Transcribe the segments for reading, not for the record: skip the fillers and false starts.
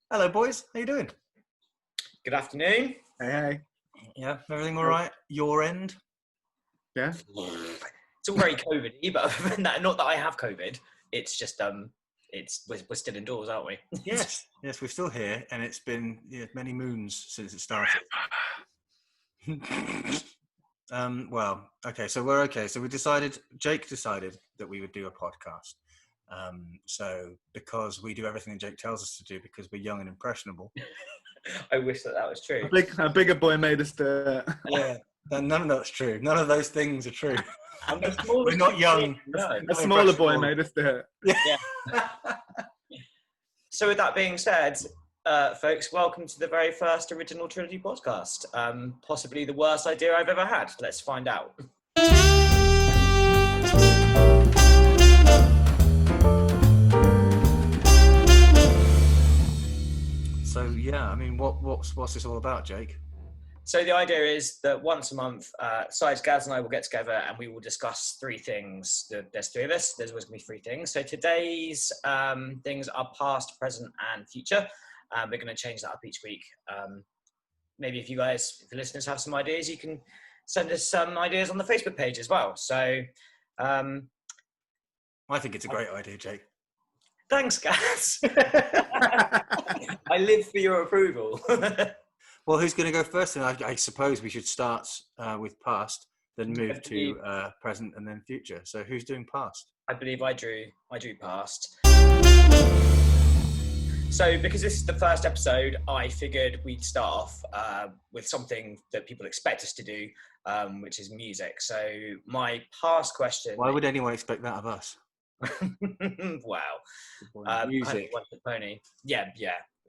Hello, boys. How you doing? Good afternoon. Hey. Yeah, everything all right? Your end? Yeah. It's all very COVID-y, but other than that, not that I have COVID. It's just we're still indoors, aren't we? Yes, we're still here, and it's been many moons since it started. Well, okay, so we're okay. So Jake decided that we would do a podcast. So because we do everything that Jake tells us to do, because we're young and impressionable. I wish that was true. A bigger boy made us do it. Yeah, none of that's true. None of those things are true. We're not young. No. A smaller boy made us do it. Yeah. So with that being said, folks, welcome to the very first original Trilogy podcast. Possibly the worst idea I've ever had. Let's find out. So yeah, I mean, what's this all about, Jake? So the idea is that once a month, Sides, Gaz and I will get together and we will discuss three things. There's three of us. There's always going to be three things. So today's things are past, present, and future. We're going to change that up each week. Maybe if the listeners have some ideas, you can send us some ideas on the Facebook page as well. So I think it's a great idea, Jake. Thanks, Gaz. I live for your approval. Well, who's going to go first? And I suppose we should start with past, then move to present, and then future. So who's doing past? I believe I drew past. So because this is the first episode, I figured we'd start off with something that people expect us to do, which is music. So my past question... Why would anyone expect that of us? Wow. Music. Pony. Yeah.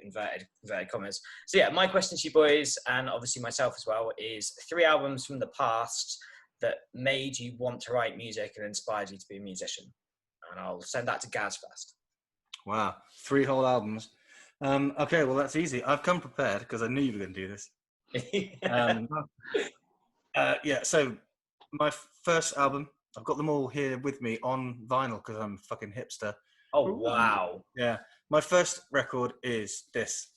Inverted commas. So yeah, my question to you boys, and obviously myself as well, is 3 albums from the past that made you want to write music and inspired you to be a musician. And I'll send that to Gaz first. Wow, 3 whole albums. Okay, well that's easy. I've come prepared because I knew you were going to do this. So my first album, I've got them all here with me on vinyl because I'm a fucking hipster. Oh, wow. Yeah. My first record is this.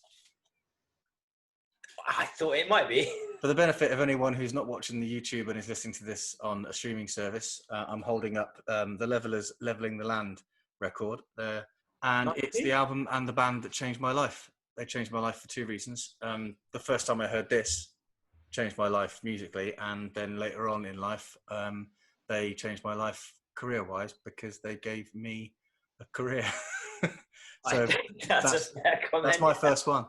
I thought it might be. For the benefit of anyone who's not watching the YouTube and is listening to this on a streaming service, I'm holding up the Levelers Leveling the Land record there. And it's the album and the band that changed my life. They changed my life for 2 reasons. The first time I heard this changed my life musically, and then later on in life, they changed my life career-wise because they gave me a career. So that's my first one.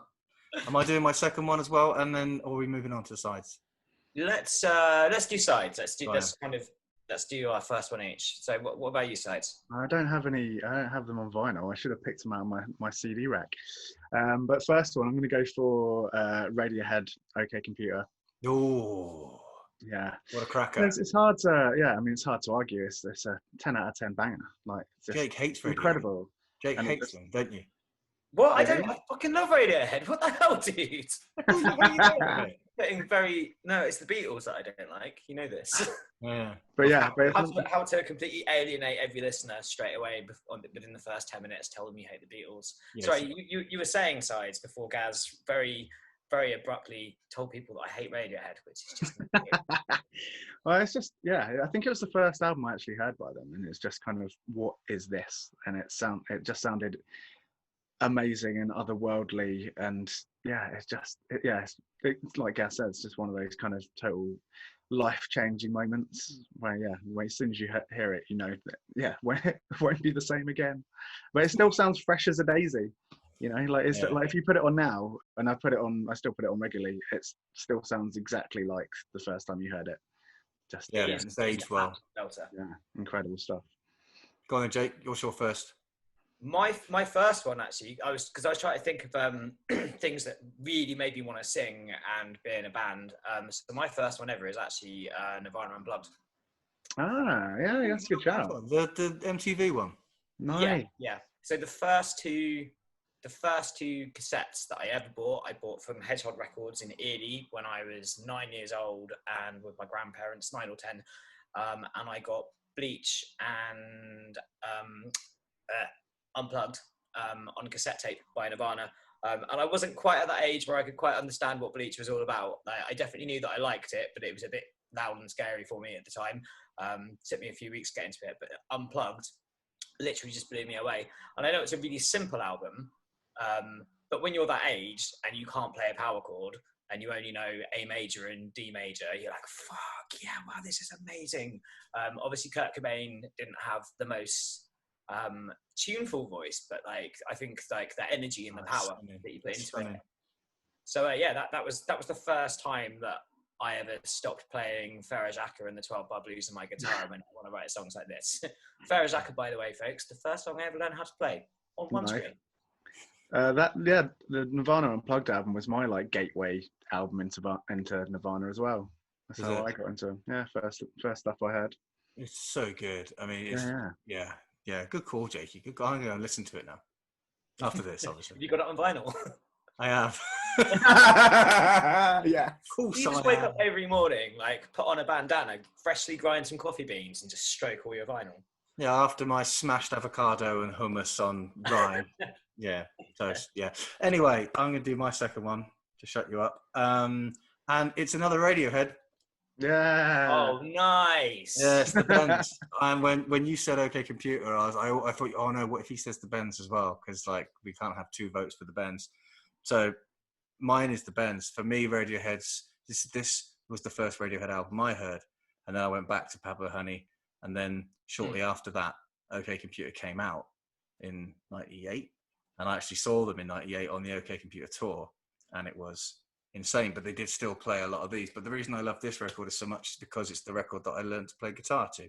Am I doing my second one as well? And then, or are we moving on to the sides? Let's do sides. Let's do our first one each. So what about you, Sides? I don't have them on vinyl. I should have picked them out of my CD rack. But first one, I'm going to go for Radiohead, OK Computer. Oh. Yeah. What a cracker. It's hard to, it's hard to argue. It's a 10 out of 10 banger. Like, Jake hates Radiohead. Incredible. Jake hates them, don't you? What? I fucking love Radiohead. What the hell, dude? What are you doing? No, it's the Beatles that I don't like. You know this. Yeah. But yeah. How to completely alienate every listener straight away within the first 10 minutes, tell them you hate the Beatles. Yes. Sorry, you were saying, Sides, before Gaz very, very abruptly told people that I hate Radiohead, which is just... Well, it's just, I think it was the first album I actually heard by them, and it's just kind of, what is this? And it just sounded amazing and otherworldly, and it's like Gaz said, it's just one of those kind of total life-changing moments where as soon as you hear it, you know that it won't be the same again, but it still sounds fresh as a daisy. Like if you put it on now, and I still put it on regularly, it still sounds exactly like the first time you heard it. Just it's aged well. Yeah, incredible stuff. Go on then, Jake. What's your first? My first one, actually, I was trying to think of things that really made me want to sing and be in a band. So my first one ever is actually Nirvana Unplugged. Ah, yeah, that's a good shout. The MTV one. Nice. Yeah. So the first two cassettes that I ever bought, I bought from Hedgehog Records in Ely when I was 9 years old and with my grandparents, 9 or 10. And I got Bleach and Unplugged on cassette tape by Nirvana And I wasn't quite at that age where I could quite understand what Bleach was all about. I definitely knew that I liked it, but it was a bit loud and scary for me at the time. Took me a few weeks to get into it, but Unplugged literally just blew me away. And I know it's a really simple album, but when you're that age and you can't play a power chord and you only know A major and D major, you're like, fuck yeah, wow, this is amazing. Obviously, Kurt Cobain didn't have the most tuneful voice, but like I think like the energy and the power that you put into it. So yeah, that was the first time that I ever stopped playing Farah Jacka and the 12 Bar Blues on my guitar when I want to write songs like this. Farah Jacka, by the way, folks, the first song I ever learned how to play on one screen. The Nirvana Unplugged album was my like gateway album into Nirvana as well. That's how I got into first stuff I heard. It's so good. I mean, it's, yeah. Good call, Jakey. Good call. I'm going to listen to it now. After this, obviously. Have you got it on vinyl? I have. Yeah. Cool. You just wake up every morning, like put on a bandana, freshly grind some coffee beans, and just stroke all your vinyl. Yeah, after my smashed avocado and hummus on rye. Yeah. Toast. Yeah. Anyway, I'm going to do my second one to shut you up. And it's another Radiohead. Yeah. Oh, nice. Yes, the Bends. And when you said OK Computer, I thought, oh no, what if he says the Bends as well? Because like we can't have 2 votes for the Bends. So mine is the Bends. For me, Radiohead's this was the first Radiohead album I heard, and then I went back to Pablo Honey, and then shortly after that, OK Computer came out in '98, and I actually saw them in '98 on the OK Computer tour, and it was insane. But they did still play a lot of these. But the reason I love this record is so much is because it's the record that I learned to play guitar to.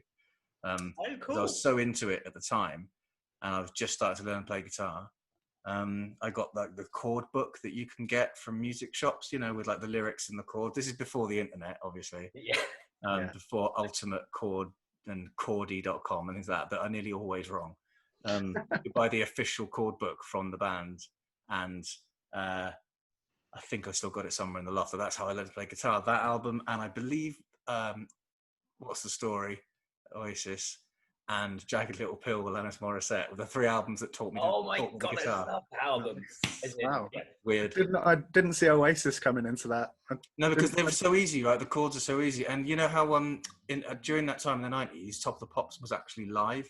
Cool. I was so into it at the time, and I was just starting to learn to play guitar. I got like the chord book that you can get from music shops, you know, with like the lyrics and the chord. This is before the internet, obviously. Before Ultimate Chord and Chordy.com and things like that are nearly always wrong. You buy the official chord book from the band, and I think I still got it somewhere in the loft. So that's how I learned to play guitar. That album, and I believe What's the Story, Oasis, and Jagged Little Pill with Alanis Morissette were the 3 albums that taught me the guitar. I love that album. Wow. Weird. I didn't see Oasis coming into that. No, because they were so easy, right? The chords are so easy. And you know how during that time in the 90s, Top of the Pops was actually live,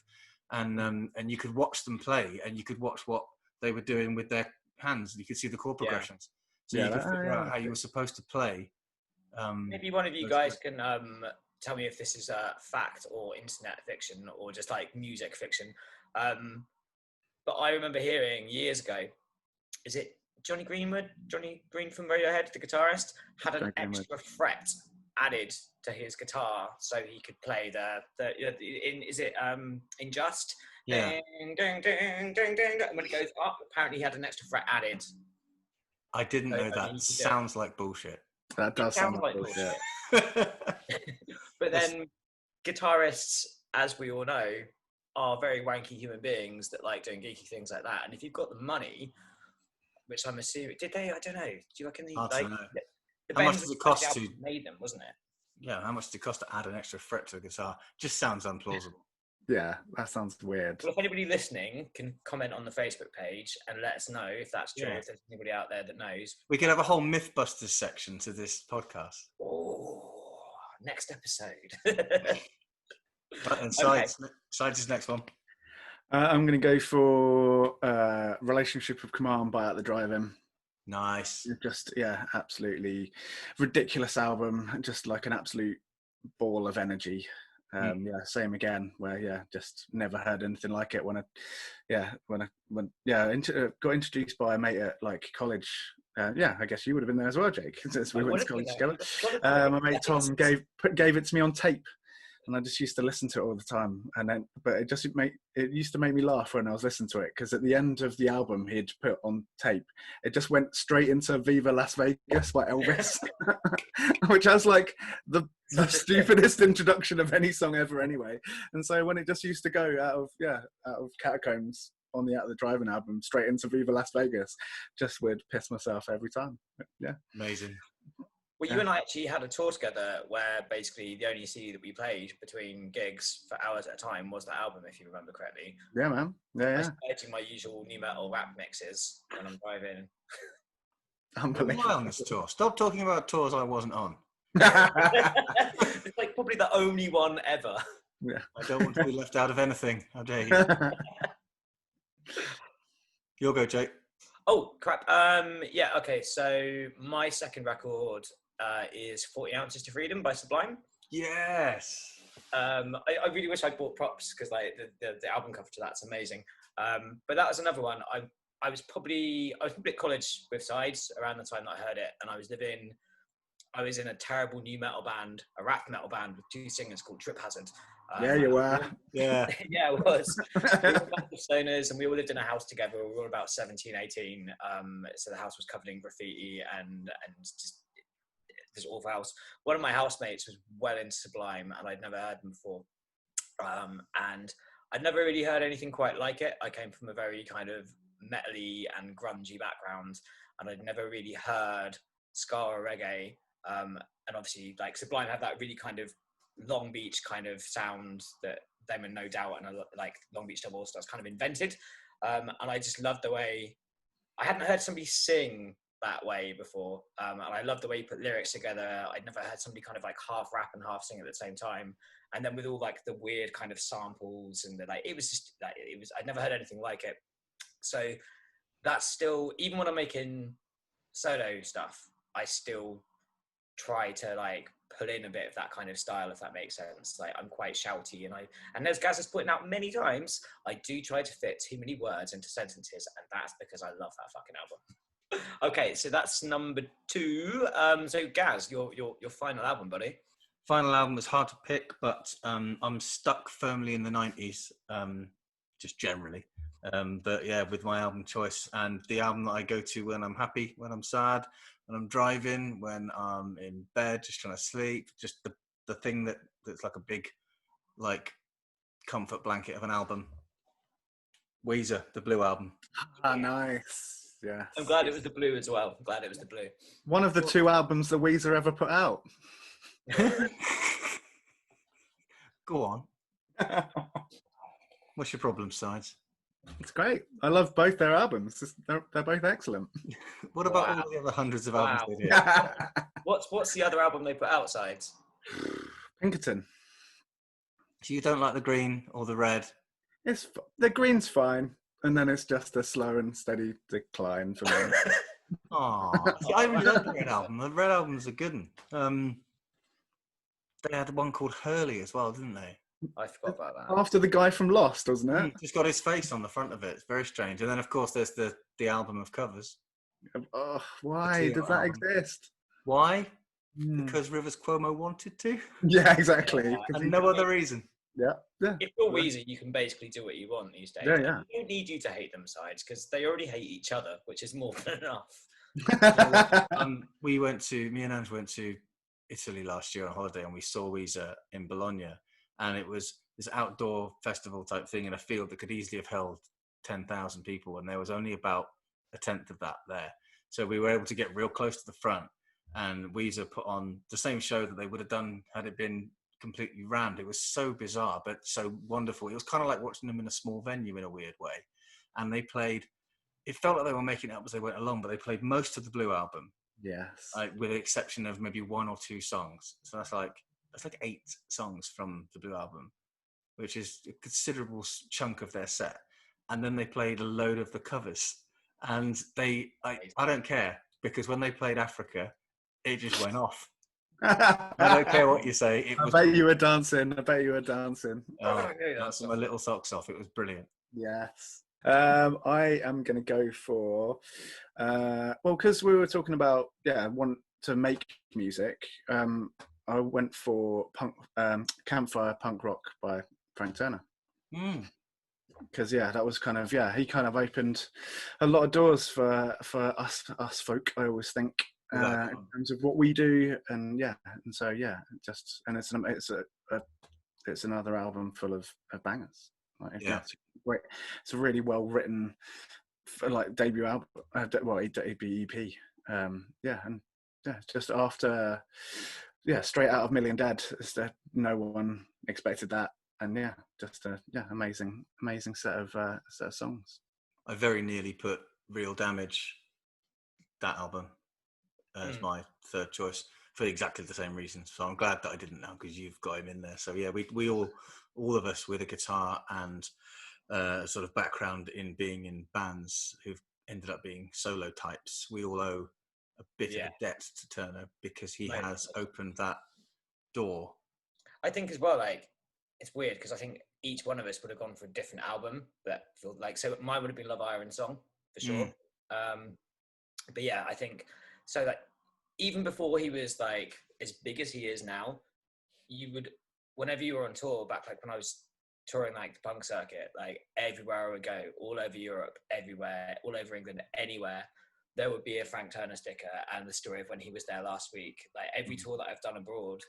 and you could watch them play, and you could watch what they were doing with their hands, and you could see the chord progressions. So you could figure out how you were supposed to play. Maybe one of you guys can tell me if this is fact or internet fiction or just like music fiction. But I remember hearing years ago, is it Johnny Green from Radiohead, the guitarist, had an extra fret added to his guitar so he could play in Just? Yeah. Ding, ding, ding, ding, ding. And when it goes up, apparently he had an extra fret added. I didn't know that. Sounds like bullshit. That does sound like bullshit. But then guitarists, as we all know, are very wanky human beings that like doing geeky things like that. And if you've got the money, which I'm assuming, did they? I don't know. Do you reckon they? Hard like, to know. The How much does it cost to made them, wasn't it? Yeah, how much does it cost to add an extra fret to a guitar? Just sounds implausible. Yeah, that sounds weird. Well, if anybody listening can comment on the Facebook page and let us know if that's true, if there's anybody out there that knows. We could have a whole Mythbusters section to this podcast. Oh, next episode. Right, and Sides is next one. I'm going to go for Relationship of Command by At the Drive-In. Nice. Just, absolutely ridiculous album. Just like an absolute ball of energy. Same again, where just never heard anything like it when I got introduced by a mate at like college. I guess you would have been there as well, Jake, since we went to college together. My mate Tom gave it to me on tape, and I just used to listen to it all the time. But it used to make me laugh when I was listening to it, because at the end of the album he'd put on tape, it just went straight into Viva Las Vegas by Elvis, which has like the stupidest introduction of any song ever anyway. And so when it just used to go out of Catacombs on the Out of the Drive-In album straight into Viva Las Vegas, just would piss myself every time. Yeah. Amazing. Well, you and I actually had a tour together where basically the only CD that we played between gigs for hours at a time was the album, if you remember correctly. Yeah, man. Yeah, I yeah. started doing my usual new metal rap mixes when I'm driving. When was I on this tour? Stop talking about tours I wasn't on. It's like probably the only one ever. Yeah. I don't want to be left out of anything. How dare you? You'll go, Jake. Oh, crap. Yeah, okay. So my second record is 40 Ounces to Freedom by Sublime. Yes. I really wish I'd bought props because like the album cover to that's amazing. But that was another one. I was probably at college with Sides around the time that I heard it, and I was in a terrible new metal band, a rap metal band with two singers called Trip Hazard. Yeah, you were. Yeah. Yeah, it was. We were a bunch of stoners and we all lived in a house together. We were all about 17, 18. So the house was covered in graffiti and just this awful house. One of my housemates was well into Sublime and I'd never heard them before. And I'd never really heard anything quite like it. I came from a very kind of metal-y and grungy background and I'd never really heard ska or reggae. And obviously like Sublime had that really kind of Long Beach kind of sound that them and No Doubt and like Long Beach Double Stars kind of invented. And I just loved the way, I hadn't heard somebody sing that way before. And I loved the way he put lyrics together. I'd never heard somebody kind of like half rap and half sing at the same time. And then with all like the weird kind of samples and it was just like, I'd never heard anything like it. So that's still, even when I'm making solo stuff, I still try to like pull in a bit of that kind of style, if that makes sense. Like I'm quite shouty and as Gaz has pointed out many times, I do try to fit too many words into sentences, and that's because I love that fucking album. Okay, so that's number 2. So Gaz, your final album, buddy. Final album was hard to pick, but I'm stuck firmly in the 90s, just generally. But yeah, with my album choice, and the album that I go to when I'm happy, when I'm sad, when I'm driving, when I'm in bed, just trying to sleep, just the thing that's like a big, like, comfort blanket of an album. Weezer, the Blue Album. Ah, nice. Yeah. I'm glad it was the Blue as well. I'm glad it was the Blue. One of the 2 albums that Weezer ever put out. Go on. What's your problem, Sides? It's great. I love both their albums. They're both excellent. What about all the other hundreds of albums they did? What's the other album they put outside? Pinkerton. So you don't like the green or the red? The green's fine, and then it's just a slow and steady decline for me. Oh, I really love the red album. The red album's a good one. They had one called Hurley as well, didn't they? I forgot about that. After the guy from Lost, wasn't it? He's got his face on the front of it. It's very strange. And then, of course, there's the album of covers. Oh, why does that exist? Why? Because Rivers Cuomo wanted to? Yeah, exactly. Yeah, And no other reason. Yeah. If you're Weezer, you can basically do what you want these days. Yeah, yeah. They don't need you to hate them, Sides, because they already hate each other, which is more than enough. Me and Ange went to Italy last year on holiday, and we saw Weezer in Bologna, and it was this outdoor festival type thing in a field that could easily have held 10,000 people, and there was only about a tenth of that there. So we were able to get real close to the front, and Weezer put on the same show that they would have done had it been completely rammed. It was so bizarre, but so wonderful. It was kind of like watching them in a small venue in a weird way. And they played, it felt like they were making it up as they went along, but they played most of the Blue Album. Yes. With the exception of maybe 1 or 2 songs. So that's like 8 songs from the Blue Album, which is a considerable chunk of their set. And then they played a load of the covers. And I don't care, because when they played Africa, it just went off. I don't care what you say. I bet you were dancing. Oh, that's my little socks off. It was brilliant. Yes. I am going to go for, because we were talking about, want to make music. I went for Campfire Punk Rock by Frank Turner. Because that was kind of, he kind of opened a lot of doors for us folk, I always think. In terms of what we do, and so it's another album full of bangers. It's a really well written, like debut album, debut EP. And just after, straight out of Million Dead. No one expected that, and just a amazing set of songs. I very nearly put Real Damage, that album, as my third choice for exactly the same reasons. So I'm glad that I didn't now, because you've got him in there. So yeah, we all of us with a guitar and sort of background in being in bands who've ended up being solo types, we all owe a bit of a debt to Turner, because he has opened that door. I think as well, like, it's weird because I think each one of us would have gone for a different album that felt like, so mine would have been Love Iron Song for sure. But yeah, I think so, that even before he was like as big as he is now, you would, whenever you were on tour back, like when I was touring like the punk circuit, like everywhere I would go, all over Europe, everywhere, all over England, anywhere, there would be a Frank Turner sticker and the story of when he was there last week. Like every tour that I've done abroad,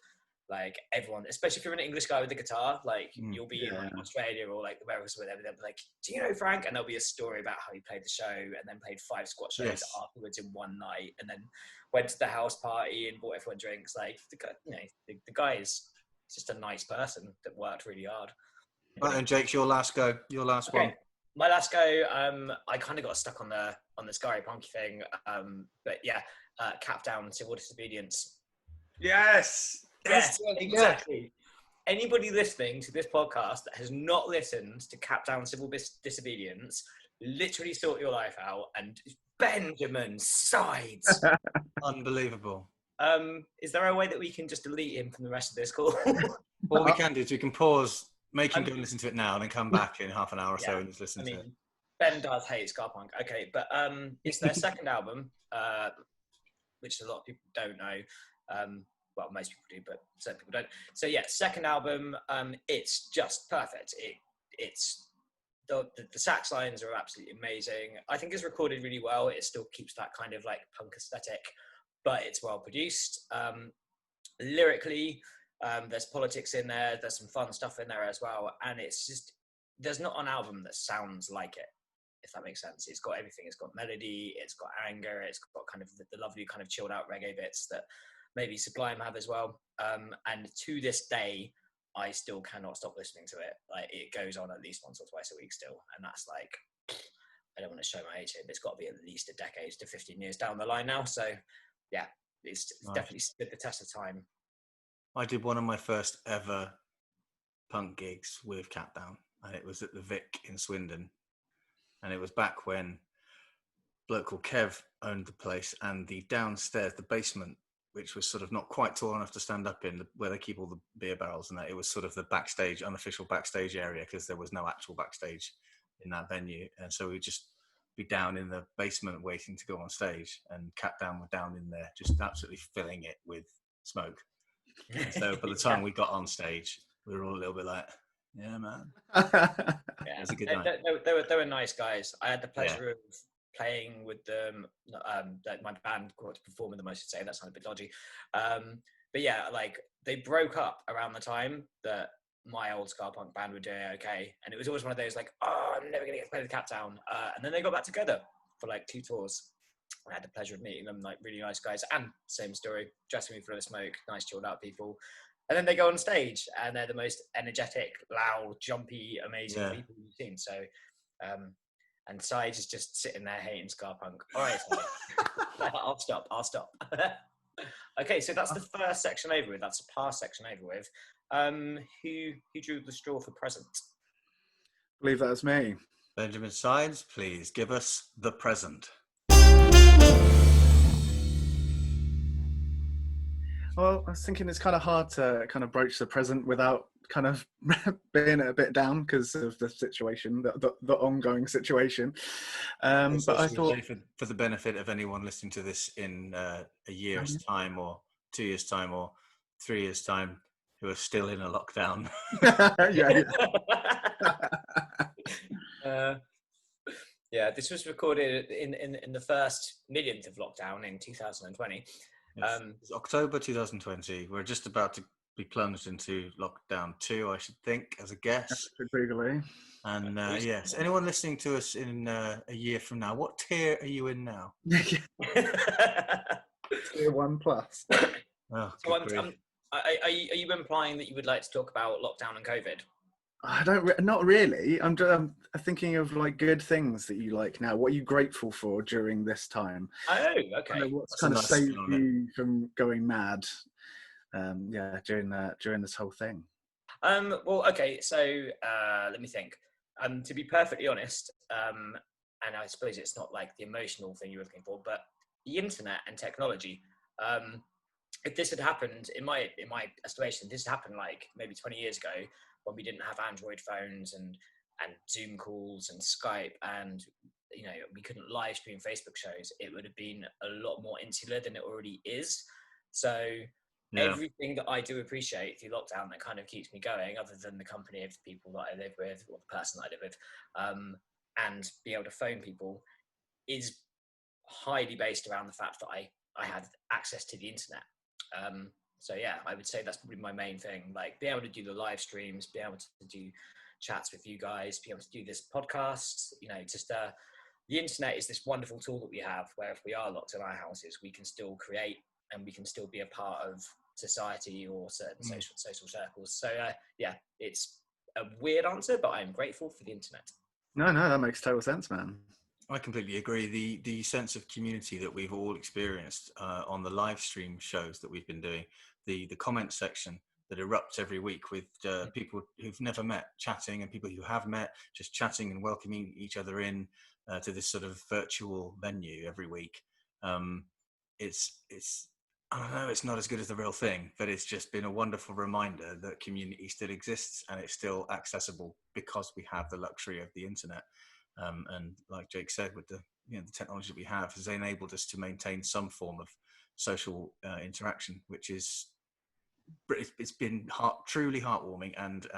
like everyone, especially if you're an English guy with a guitar, like you'll be in like Australia or like America or whatever, they'll be like, do you know Frank? And there'll be a story about how he played the show and then played 5 squat shows afterwards in one night, and then went to the house party and bought everyone drinks. Like the guy, the guy is just a nice person that worked really hard. Right, and Jake, your last go, your last one. My last go, I kind of got stuck on the Scary Punky thing, but Cap Down, Civil Disobedience. Yes, exactly. Anybody listening to this podcast that has not listened to Cap Down, Civil Disobedience, literally sort your life out. And Benjamin Sides, unbelievable. Is there a way that we can just delete him from the rest of this call? What we can do is we can pause, make him go and listen to it now, and then come back in half an hour or so and just listen to it. Ben does hate ska punk. Okay, but it's their second album, which a lot of people don't know. Well, most people do, but certain people don't. So yeah, second album. It's just perfect. It's the sax lines are absolutely amazing. I think it's recorded really well. It still keeps that kind of like punk aesthetic, but it's well produced. Lyrically, there's politics in there. There's some fun stuff in there as well, and it's just, there's not an album that sounds like it, if that makes sense. It's got everything. It's got melody. It's got anger. It's got kind of the lovely kind of chilled out reggae bits that maybe Sublime have as well. And to this day, I still cannot stop listening to it. Like, it goes on at least once or twice a week still, and that's like, I don't want to show my age here, but it's got to be at least a decade to 15 years down the line now. So yeah, it's definitely stood the test of time. I did one of my first ever punk gigs with Cat Down, and it was at the Vic in Swindon. And it was back when a bloke called Kev owned the place, and the downstairs, the basement, which was sort of not quite tall enough to stand up in, where they keep all the beer barrels and that, it was sort of the backstage, unofficial backstage area, because there was no actual backstage in that venue. And so we'd just be down in the basement waiting to go on stage, and Cat Down were down in there just absolutely filling it with smoke. And so by the time we got on stage, we were all a little bit like, yeah, man. It was a good night. They were nice guys. I had the pleasure of playing with them. My band got to perform with them, I should say. That sounds a bit dodgy. But yeah, like, they broke up around the time that my old ska punk band were doing okay. And it was always one of those like, oh, I'm never going to get to play with Cat Down. And then they got back together for like 2 tours. I had the pleasure of meeting them, like really nice guys, and same story, dressing me full of smoke, nice chilled out people. And then they go on stage and they're the most energetic, loud, jumpy, amazing people you've seen. So, and Sides is just sitting there hating ska punk. All right, I'll stop. Okay, so that's the first section over with. That's the past section over with. Who drew the straw for present? I believe that was me. Benjamin Sides, please give us the present. Well, I was thinking it's kind of hard to kind of broach the present without kind of being a bit down because of the situation, the ongoing situation. But I thought, for the benefit of anyone listening to this in a year's time, or 2 years' time, or 3 years' time, who are still in a lockdown. Yeah, this was recorded in the first millionth of lockdown in 2020. It's October 2020. We're just about to be plunged into lockdown 2, I should think, as a guess. Legally. And yes, anyone listening to us in a year from now, what tier are you in now? Tier one plus. Oh, So good grief. are you implying that you would like to talk about lockdown and COVID? Not really. I'm thinking of like good things that you like now. What are you grateful for during this time? Oh, okay. What's That's kind a of nice saved spin on it. you from going mad? During this whole thing. Well, okay. So let me think. To be perfectly honest, and I suppose it's not like the emotional thing you were looking for, but the internet and technology. If this had happened in my estimation, this happened like maybe 20 years ago when we didn't have Android phones and Zoom calls and Skype, and we couldn't live stream Facebook shows. It would have been a lot more insular than it already is. So everything that I do appreciate through lockdown that kind of keeps me going, other than the company of the people that I live with or the person I live with, and be able to phone people, is highly based around the fact that I had access to the internet. So yeah, I would say that's probably my main thing. Like, be able to do the live streams, be able to do chats with you guys, be able to do this podcast. The internet is this wonderful tool that we have, where if we are locked in our houses, we can still create and we can still be a part of society or certain social circles. So yeah, it's a weird answer, but I'm grateful for the internet. No, that makes total sense, man. I completely agree. The sense of community that we've all experienced on the live stream shows that we've been doing, the comment section that erupts every week with people who've never met chatting, and people who have met just chatting and welcoming each other in to this sort of virtual venue every week. It's I don't know, it's not as good as the real thing, but it's just been a wonderful reminder that community still exists and it's still accessible because we have the luxury of the internet. And like Jake said, with the technology that we have has enabled us to maintain some form of social interaction, which is it's been truly heartwarming and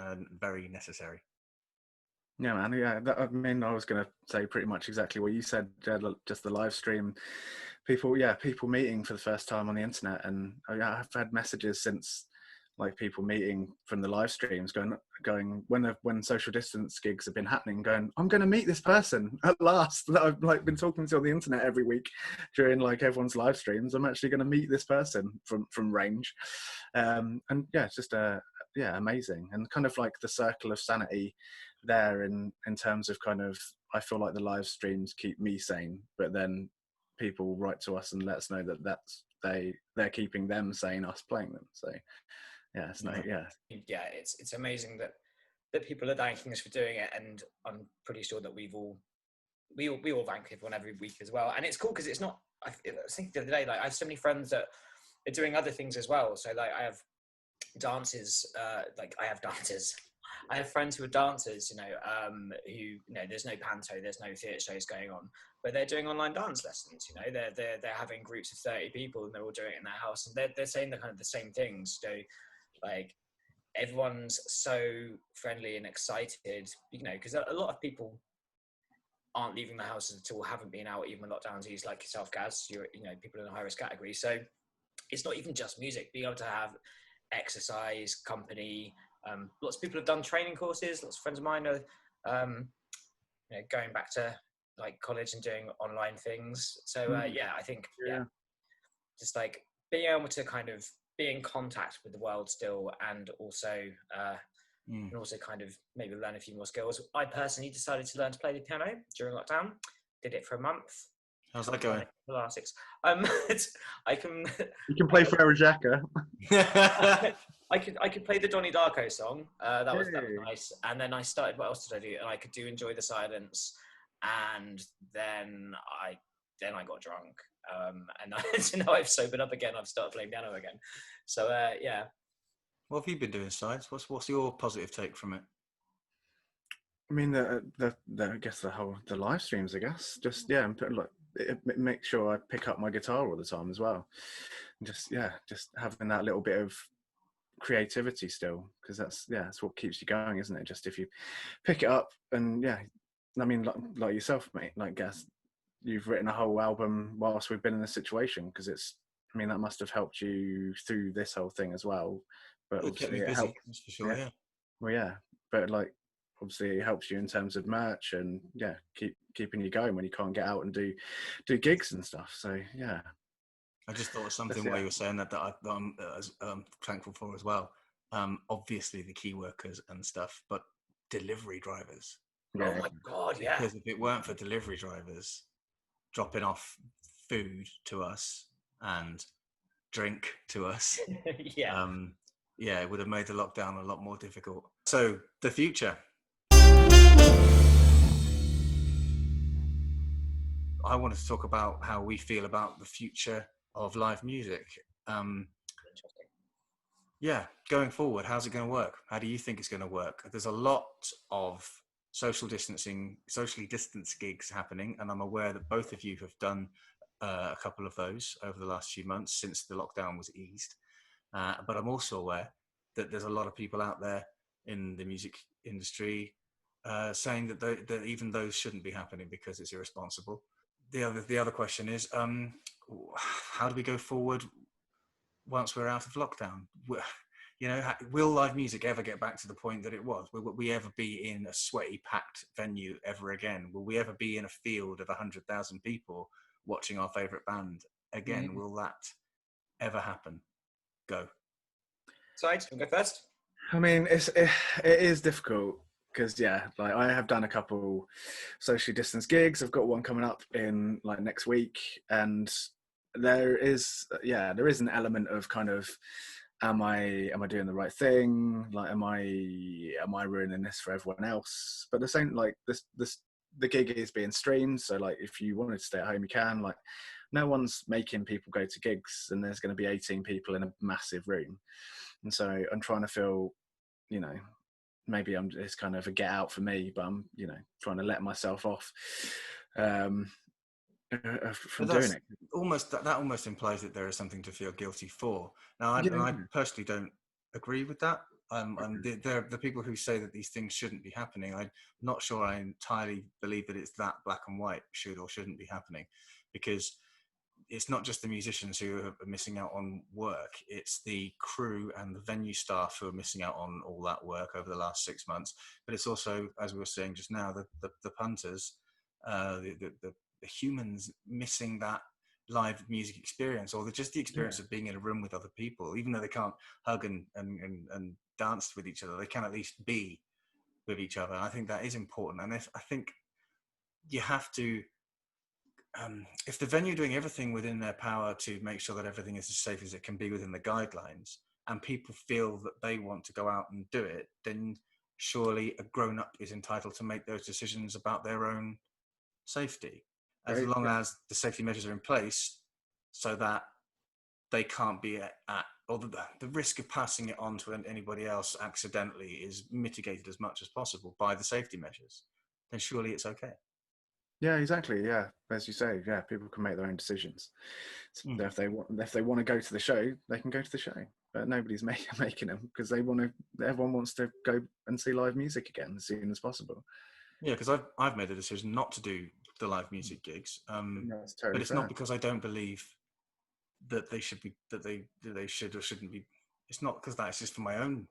very necessary. Yeah, man. Yeah, I was going to say pretty much exactly what you said. Just the live stream, people meeting for the first time on the internet, and I've had messages since, like, people meeting from the live streams, going when social distance gigs have been happening, going, I'm going to meet this person at last that I've like been talking to on the internet every week during like everyone's live streams. I'm actually going to meet this person from range, and yeah, it's just amazing, and kind of like the circle of sanity there in terms of kind of, I feel like the live streams keep me sane, but then people write to us and let us know that they're keeping them sane, us playing them. So yeah, it's amazing that people are thanking us for doing it, and I'm pretty sure that we all thank everyone every week as well. And it's cool because it's not, I was thinking the other day, like, I have so many friends that are doing other things as well. So like I have dances, I have friends who are dancers, who, there's no panto, there's no theatre shows going on, but they're doing online dance lessons. They're having groups of 30 people and they're all doing it in their house, and they're saying the kind of the same things. Like, everyone's so friendly and excited, because a lot of people aren't leaving the houses at all, haven't been out even when lockdowns ease, like yourself, Gaz. You're, people in a high risk category. So it's not even just music. Being able to have exercise, company. Lots of people have done training courses. Lots of friends of mine are, going back to like college and doing online things. So I think just like being able to kind of be in contact with the world still, and also kind of maybe learn a few more skills. I personally decided to learn to play the piano during lockdown. Did it for a month. How's that going? The last 6. You can play Ferrara Jacka. I could play the Donnie Darko song. That was nice. And then I started. What else did I do? And I could do Enjoy the Silence. And then I got drunk. And so now I've sobered up again. I've started playing piano again. So yeah. What have you been doing, Sides? What's your positive take from it? I mean, I guess the live streams. I guess just make sure I pick up my guitar all the time as well. Just having that little bit of creativity still, because that's what keeps you going, isn't it? Just if you pick it up, and I mean, like yourself, mate, like Gaz, you've written a whole album whilst we've been in this situation, because that must have helped you through this whole thing as well. But obviously it helped, that's for sure. Yeah. Well, but like, obviously it helps you in terms of merch and keeping you going when you can't get out and do gigs and stuff. So yeah. I just thought of something Yeah. while you were saying that I'm thankful for as well. Obviously the key workers and stuff, but delivery drivers. Oh Yeah. my God, yeah. Because if it weren't for delivery drivers dropping off food to us and drink to us, Yeah. yeah, it would have made the lockdown a lot more difficult. So the future. I wanted to talk about how we feel about the future of live music. Interesting. Yeah, going forward, how's it going to work? How do you think it's going to work? There's a lot of socially distanced gigs happening, and I'm aware that both of you have done a couple of those over the last few months since the lockdown was eased. But I'm also aware that there's a lot of people out there in the music industry saying that even those shouldn't be happening because it's irresponsible. The other question is, how do we go forward once we're out of lockdown? You know, will live music ever get back to the point that it was? Will we ever be in a sweaty, packed venue ever again? Will we ever be in a field of 100,000 people watching our favourite band again? Will that ever happen? Go. Sides, you go first. I mean, it is difficult because like I have done a couple socially distanced gigs. I've got one coming up in like next week, and there is an element of kind of am I doing the right thing? Like am I ruining this for everyone else? But the same, like the gig is being streamed, so like if you wanted to stay at home you can. Like no one's making people go to gigs and there's going to be 18 people in a massive room. And so I'm trying to feel, you know, maybe it's kind of a get out for me, but I'm, you know, trying to let myself off from doing it. That almost implies that there is something to feel guilty for. Now, I personally don't agree with that. The people who say that these things shouldn't be happening, I'm not sure I entirely believe that it's that black and white, should or shouldn't be happening, because it's not just the musicians who are missing out on work, it's the crew and the venue staff who are missing out on all that work over the last 6 months. But it's also, as we were saying just now, the punters, the humans missing that live music experience, or just the experience of being in a room with other people. Even though they can't hug and dance with each other, they can at least be with each other. And I think that is important. And I think you have to, if the venue are doing everything within their power to make sure that everything is as safe as it can be within the guidelines, and people feel that they want to go out and do it, then surely a grown-up is entitled to make those decisions about their own safety, as long as the safety measures are in place so that they can't be or the risk of passing it on to anybody else accidentally is mitigated as much as possible by the safety measures, then surely it's okay. Yeah, exactly. Yeah, as you say, people can make their own decisions. So if they want to go to the show, they can go to the show. But nobody's making them because everyone wants to go and see live music again as soon as possible. Yeah, because I've made a decision not to do the live music gigs, That's totally but it's fair. not because I don't believe that they should or shouldn't be. It's not because that. It's just for my own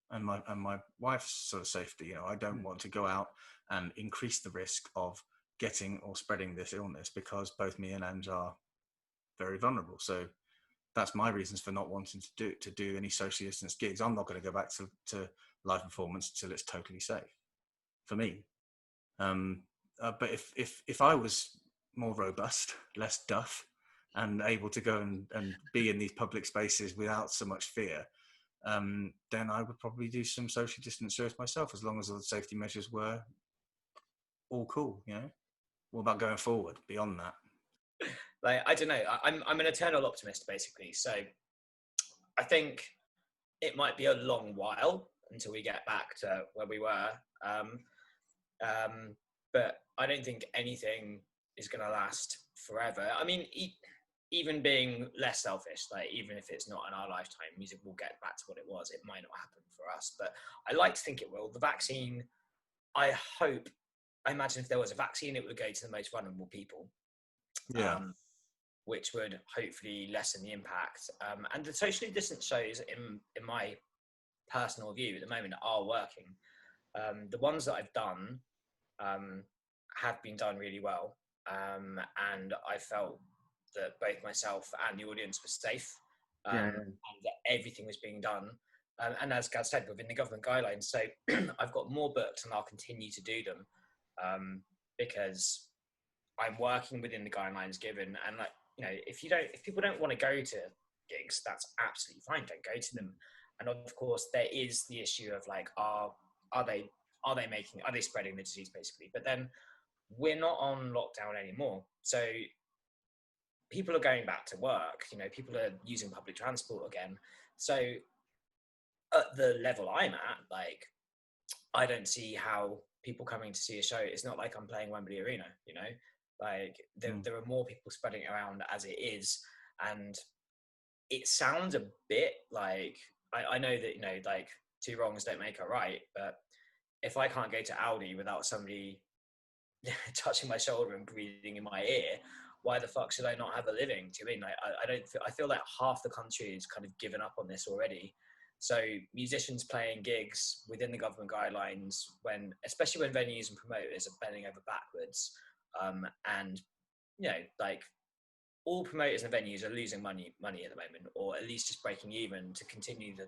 and my wife's sort of safety. You know, I don't want to go out and increase the risk of getting or spreading this illness because both me and Ange are very vulnerable. So that's my reasons for not wanting to do any socially distanced gigs. I'm not going to go back to live performance until it's totally safe for me. But if I was more robust, less duff, and able to go and be in these public spaces without so much fear, then I would probably do some social distance shows myself, as long as all the safety measures were all cool. You know, what about going forward beyond that? Like, I don't know. I'm an eternal optimist, basically. So I think it might be a long while until we get back to where we were. But I don't think anything is going to last forever. I mean, even being less selfish, like even if it's not in our lifetime, music will get back to what it was. It might not happen for us, but I like to think it will. The vaccine, I imagine if there was a vaccine, it would go to the most vulnerable people. Yeah. Which would hopefully lessen the impact. And the socially distant shows, in my personal view, at the moment are working. The ones that I've done have been done really well, and I felt that both myself and the audience were safe, Yeah. and that everything was being done. And as Gaz said, within the government guidelines. So I've got more books, and I'll continue to do them because I'm working within the guidelines given. And like, you know, if people don't want to go to gigs, that's absolutely fine. Don't go to them. And of course, there is the issue of like, are they spreading the disease basically? But then we're not on lockdown anymore, so people are going back to work. You know, people are using public transport again. So at the level I'm at, like, I don't see how people coming to see a show. It's not like I'm playing Wembley Arena. You know, like there are more people spreading it around as it is, and it sounds a bit like I know that, you know, like two wrongs don't make a right, but if I can't go to Aldi without somebody touching my shoulder and breathing in my ear, why the fuck should I not have a living? Do you mean like I feel like half the country is kind of given up on this already. So musicians playing gigs within the government guidelines, especially when venues and promoters are bending over backwards, and you know, like all promoters and venues are losing money at the moment, or at least just breaking even to continue the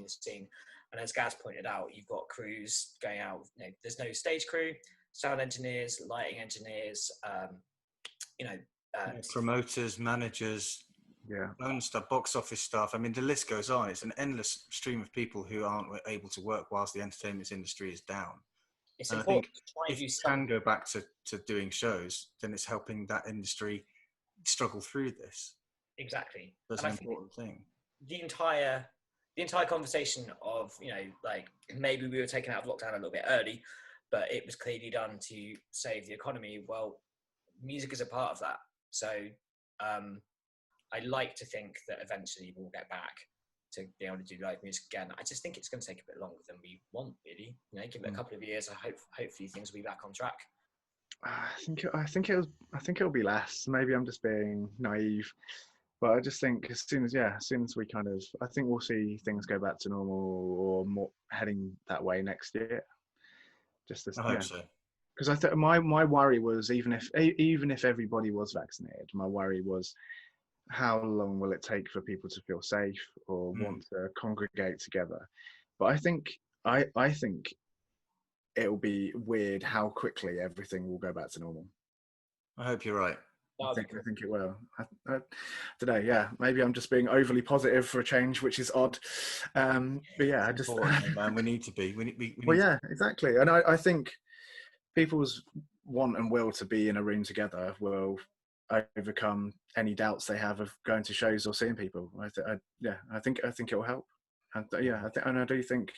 scene. And as Gaz pointed out, you've got crews going out. You know, there's no stage crew, sound engineers, lighting engineers, promoters, managers, own stuff, box office staff. I mean, the list goes on. It's an endless stream of people who aren't able to work whilst the entertainment industry is down. It's and important I think to try and if do you something. can go back to doing shows, then it's helping that industry struggle through this. Exactly. That's and an I think important thing. The entire conversation of, you know, like maybe we were taken out of lockdown a little bit early, but it was clearly done to save the economy. Well, music is a part of that. So I like to think that eventually we'll get back to be able to do live music again. I just think it's going to take a bit longer than we want, really. You know, give it a couple of years. Hopefully things will be back on track. I think it'll be less. Maybe I'm just being naive, but I just think as soon as we kind of, I think we'll see things go back to normal or more heading that way next year. I hope so. Because I thought my worry was even if everybody was vaccinated, my worry was how long will it take for people to feel safe or want to congregate together. But I think it'll be weird how quickly everything will go back to normal. I hope you're right. I think it will. Today, maybe I'm just being overly positive for a change, which is odd. But yeah, I just man, we need to be. We well, yeah, exactly. And I think people's want and will to be in a room together will overcome any doubts they have of going to shows or seeing people. I think it will help. And I do think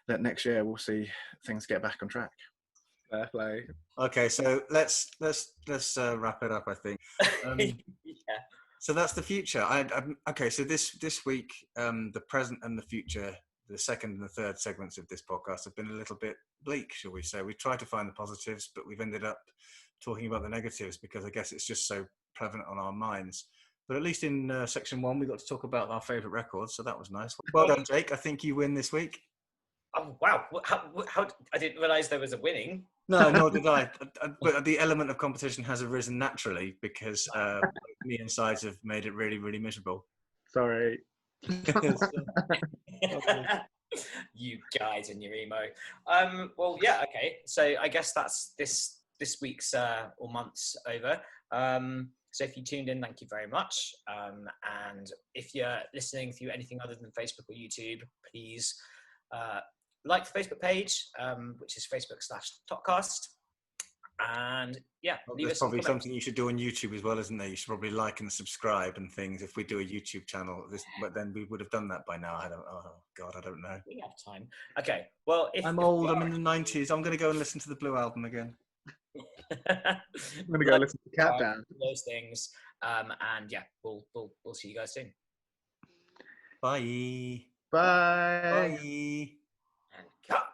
that next year we'll see things get back on track. Fair play. Okay, so let's wrap it up. I think. So that's the future. Okay, so this week, the present and the future, the second and the third segments of this podcast have been a little bit bleak, shall we say? We tried to find the positives, but we've ended up talking about the negatives because I guess it's just so prevalent on our minds. But at least in section 1, we got to talk about our favourite records, so that was nice. Well done, Jake. I think you win this week. Oh, wow. How I didn't realise there was a winning. No, nor did I. But the element of competition has arisen naturally because me and Sides have made it really, really miserable. Sorry. You guys and your emo. Well, yeah, okay. So I guess that's this week's or month's over. So if you tuned in, thank you very much. And if you're listening through anything other than Facebook or YouTube, please like the Facebook page, which is Facebook.com/Topcast. And yeah, there's probably something you should do on YouTube as well, isn't there? You should probably like and subscribe and things. If we do a YouTube channel, but then we would have done that by now. I don't know. We have time. Okay. Well, I'm old. I'm in the 90s. I'm going to go and listen to the Blue Album again. I'm going to go listen to Countdown. Those things. And yeah, we'll see you guys soon. Bye. Bye. And cut.